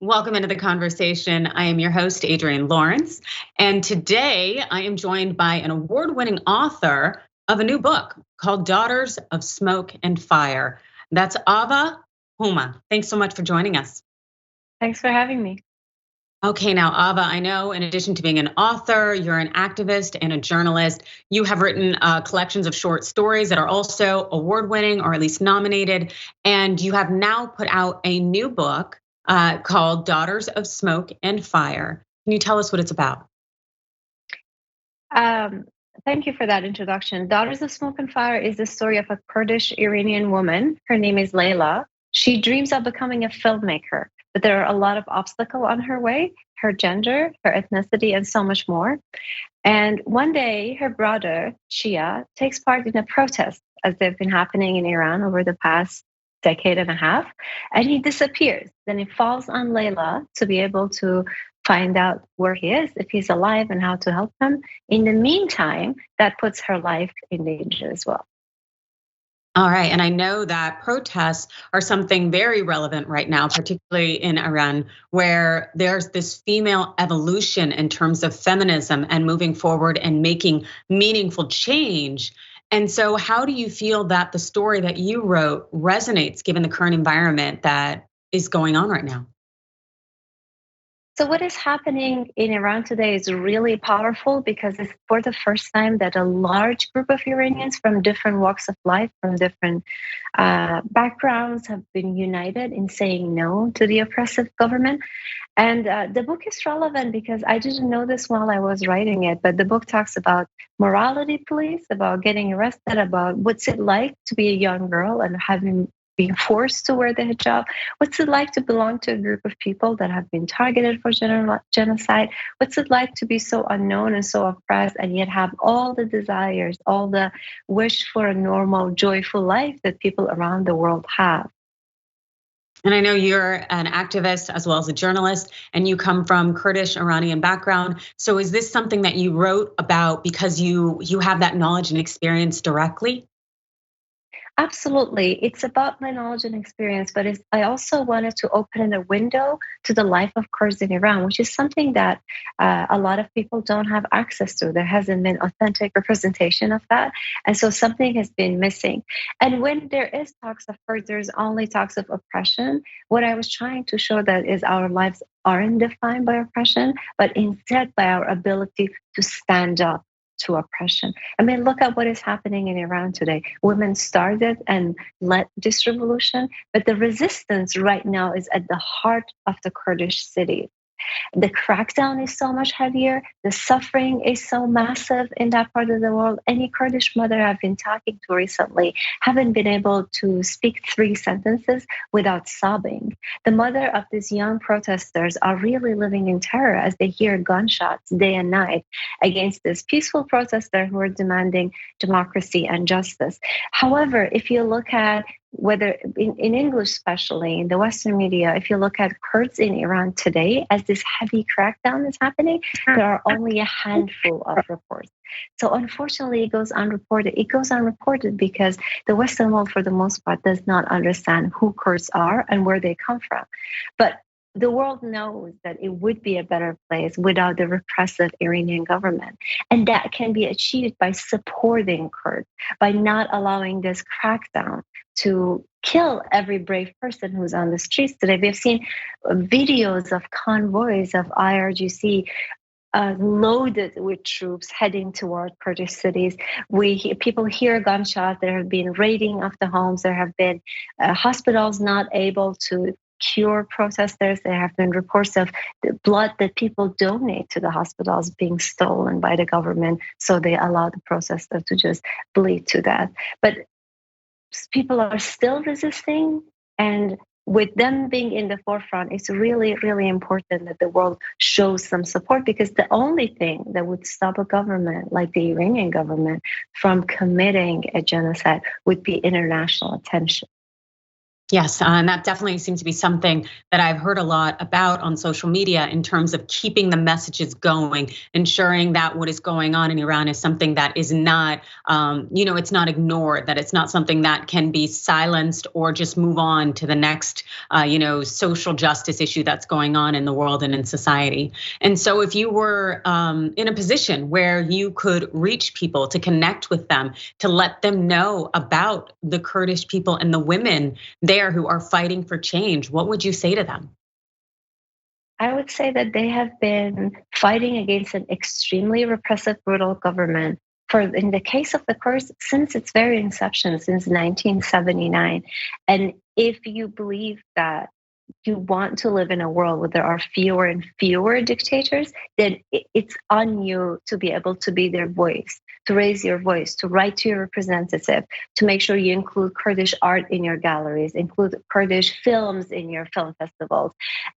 Welcome into the conversation. I am your host, Adrienne Lawrence. And today I am joined by an award-winning author of a new book called Daughters of Smoke and Fire. That's Ava Homa. Thanks so much for joining us. Thanks for having me. Okay, now, Ava, I know in addition to being an author, you're an activist and a journalist. You have written collections of short stories that are also award-winning or at least nominated. And you have now put out a new book called Daughters of Smoke and Fire. Can you tell us what it's about? Thank you for that introduction. Daughters of Smoke and Fire is the story of a Kurdish Iranian woman. Her name is Layla. She dreams of becoming a filmmaker, but there are a lot of obstacles on her way, her gender, her ethnicity, and so much more. And one day, her brother, Shia, takes part in a protest as they've been happening in Iran over the past decade and a half, and he disappears. Then it falls on Layla to be able to find out where he is, if he's alive, and how to help him. In the meantime, that puts her life in danger as well. All right, and I know that protests are something very relevant right now, particularly in Iran, where there's this female evolution in terms of feminism and moving forward and making meaningful change. And so how do you feel that the story that you wrote resonates given the current environment that is going on right now? So what is happening in Iran today is really powerful because it's for the first time that a large group of Iranians from different walks of life, from different backgrounds, have been united in saying no to the oppressive government. And the book is relevant because I didn't know this while I was writing it, but the book talks about morality police, about getting arrested, about what's it like to be a young girl and having being forced to wear the hijab. What's it like to belong to a group of people that have been targeted for genocide? What's it like to be so unknown and so oppressed and yet have all the desires, all the wish for a normal, joyful life that people around the world have? And I know you're an activist as well as a journalist, and you come from Kurdish Iranian background. So is this something that you wrote about because you have that knowledge and experience directly? Absolutely. It's about my knowledge and experience, but I also wanted to open a window to the life of Kurds in Iran, which is something that a lot of people don't have access to. There hasn't been authentic representation of that. And so something has been missing. And when there is talks of Kurds, there's only talks of oppression. What I was trying to show that is our lives aren't defined by oppression, but instead by our ability to stand up to oppression. I mean, look at what is happening in Iran today. Women started and led this revolution, but the resistance right now is at the heart of the Kurdish cities. The crackdown is so much heavier. The suffering is so massive in that part of the world. Any Kurdish mother I've been talking to recently haven't been able to speak 3 sentences without sobbing. The mother of these young protesters are really living in terror as they hear gunshots day and night against this peaceful protester who are demanding democracy and justice. However, if you look at whether in English, especially in the Western media, if you look at Kurds in Iran today, as this heavy crackdown is happening, there are only a handful of reports. So unfortunately, it goes unreported. It goes unreported because the Western world, for the most part, does not understand who Kurds are and where they come from. But the world knows that it would be a better place without the repressive Iranian government. And that can be achieved by supporting Kurds, by not allowing this crackdown to kill every brave person who's on the streets today. We've seen videos of convoys of IRGC loaded with troops heading toward Kurdish cities. People hear gunshots. There have been raiding of the homes. There have been hospitals not able to cure protesters. There have been reports of the blood that people donate to the hospitals being stolen by the government, so they allow the protesters to just bleed to death. But people are still resisting, and with them being in the forefront, it's really, really important that the world shows some support, because the only thing that would stop a government like the Iranian government from committing a genocide would be international attention. Yes, and that definitely seems to be something that I've heard a lot about on social media in terms of keeping the messages going, ensuring that what is going on in Iran is something that is not, it's not ignored, that it's not something that can be silenced or just move on to the next, social justice issue that's going on in the world and in society. And so, if you were in a position where you could reach people to connect with them, to let them know about the Kurdish people and the women there who are fighting for change, what would you say to them? I would say that they have been fighting against an extremely repressive, brutal government for, in the case of the Kurds, since its very inception, since 1979. And if you believe that you want to live in a world where there are fewer and fewer dictators, then it's on you to be able to be their voice, to raise your voice, to write to your representative, to make sure you include Kurdish art in your galleries, include Kurdish films in your film festivals,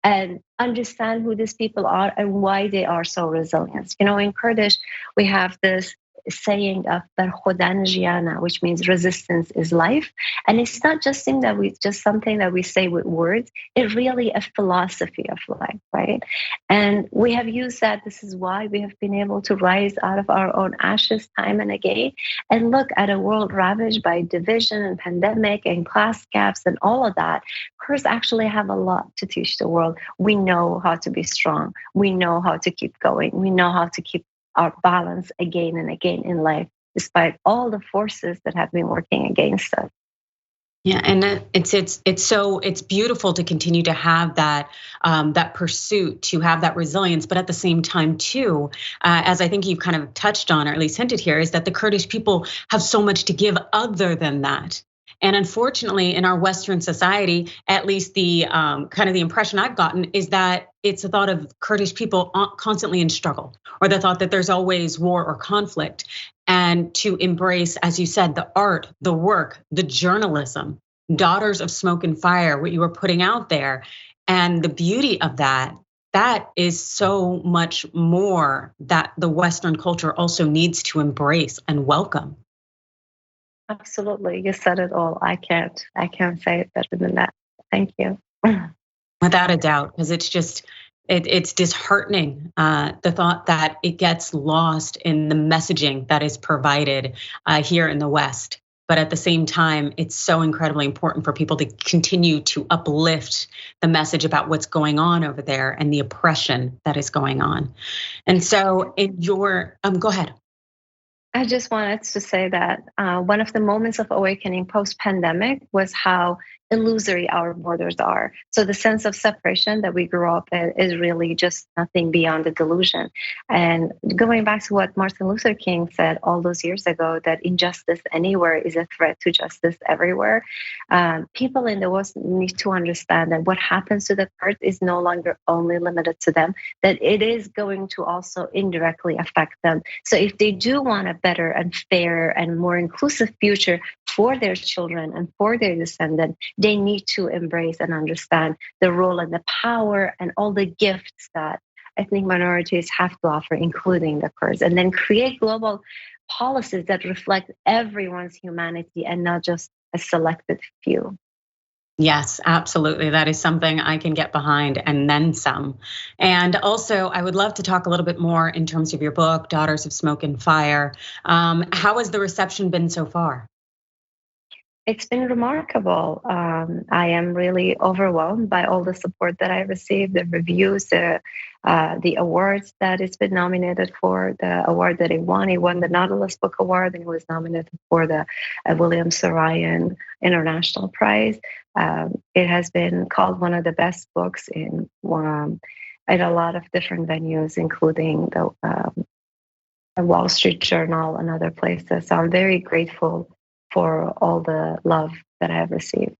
and understand who these people are and why they are so resilient. In Kurdish, we have this saying of "Ber khodan jiana," which means resistance is life, and it's not just something that we say with words. It's really a philosophy of life, right? And we have used that. This is why we have been able to rise out of our own ashes time and again, and look at a world ravaged by division and pandemic and class gaps and all of that. Kurds actually have a lot to teach the world. We know how to be strong. We know how to keep going. We know how to keep our balance again and again in life, despite all the forces that have been working against us. Yeah, and it's beautiful to continue to have that pursuit, to have that resilience, but at the same time too, as I think you've kind of touched on or at least hinted here, is that the Kurdish people have so much to give other than that. And unfortunately, in our Western society, at least the kind of the impression I've gotten is that it's a thought of Kurdish people constantly in struggle, or the thought that there's always war or conflict. And to embrace, as you said, the art, the work, the journalism, Daughters of Smoke and Fire, what you were putting out there, and the beauty of that is so much more that the Western culture also needs to embrace and welcome. Absolutely. You said it all. I can't say it better than that. Thank you. Without a doubt, because it's disheartening, the thought that it gets lost in the messaging that is provided here in the West. But at the same time, it's so incredibly important for people to continue to uplift the message about what's going on over there and the oppression that is going on. And so go ahead. I just wanted to say that one of the moments of awakening post-pandemic was how illusory our borders are. So the sense of separation that we grew up in is really just nothing beyond a delusion. And going back to what Martin Luther King said all those years ago, that injustice anywhere is a threat to justice everywhere. People in the West need to understand that what happens to the Kurds is no longer only limited to them, that it is going to also indirectly affect them. So if they do want a better and fairer and more inclusive future for their children and for their descendants, they need to embrace and understand the role and the power and all the gifts that ethnic minorities have to offer, including the Kurds, and then create global policies that reflect everyone's humanity and not just a selected few. Yes, absolutely. That is something I can get behind and then some. And also, I would love to talk a little bit more in terms of your book, Daughters of Smoke and Fire. How has the reception been so far? It's been remarkable. I am really overwhelmed by all the support that I received, the reviews, the awards that it's been nominated for, the award that it won. He won the Nautilus Book Award, and he was nominated for the William Saroyan International Prize. It has been called one of the best books in a lot of different venues, including the Wall Street Journal and other places. So I'm very grateful for all the love that I have received.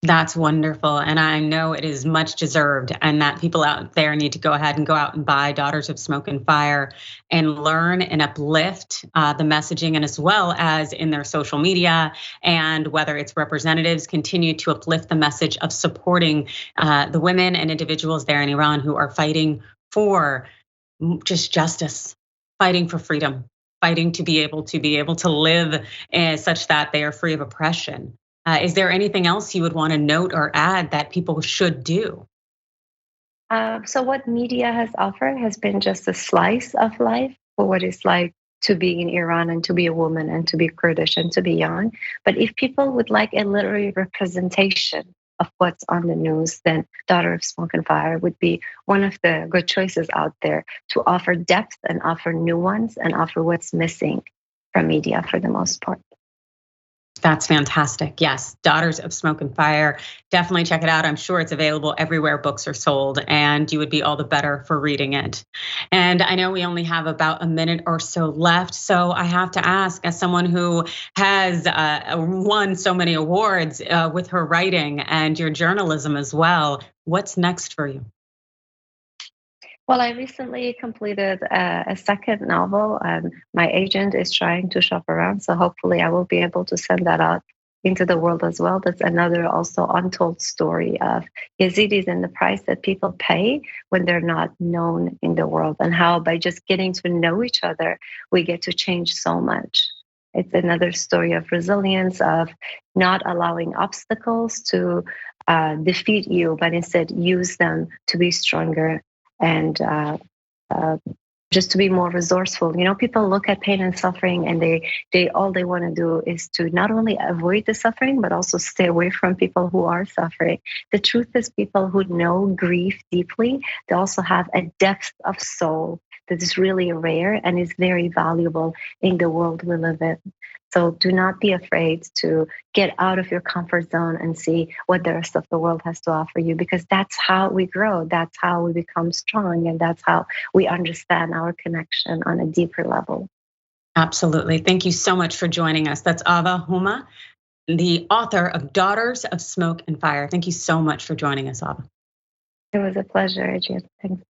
That's wonderful. And I know it is much deserved, and that people out there need to go ahead and go out and buy Daughters of Smoke and Fire and learn and uplift the messaging, and as well as in their social media, and whether it's representatives, continue to uplift the message of supporting the women and individuals there in Iran who are fighting for just justice, fighting for freedom, fighting to be able to live such that they are free of oppression. Is there anything else you would want to note or add that people should do? So what media has offered has been just a slice of life for what it's like to be in Iran and to be a woman and to be Kurdish and to be young. But if people would like a literary representation of what's on the news, then Daughter of Smoke and Fire would be one of the good choices out there to offer depth and offer nuance and offer what's missing from media for the most part. That's fantastic. Yes, Daughters of Smoke and Fire. Definitely check it out. I'm sure it's available everywhere books are sold, and you would be all the better for reading it. And I know we only have about a minute or so left, so I have to ask, as someone who has won so many awards with her writing and your journalism as well, what's next for you? Well, I recently completed a second novel. My agent is trying to shop around, so hopefully I will be able to send that out into the world as well. That's another also untold story of Yazidis and the price that people pay when they're not known in the world, and how by just getting to know each other, we get to change so much. It's another story of resilience, of not allowing obstacles to defeat you, but instead use them to be stronger and uh, just to be more resourceful. You know, people look at pain and suffering, and they all they want to do is to not only avoid the suffering, but also stay away from people who are suffering. The truth is, people who know grief deeply, they also have a depth of soul that is really rare and is very valuable in the world we live in. So do not be afraid to get out of your comfort zone and see what the rest of the world has to offer you, because that's how we grow. That's how we become strong. And that's how we understand our connection on a deeper level. Absolutely. Thank you so much for joining us. That's Ava Homa, the author of Daughters of Smoke and Fire. Thank you so much for joining us, Ava. It was a pleasure, Adrian. Thanks.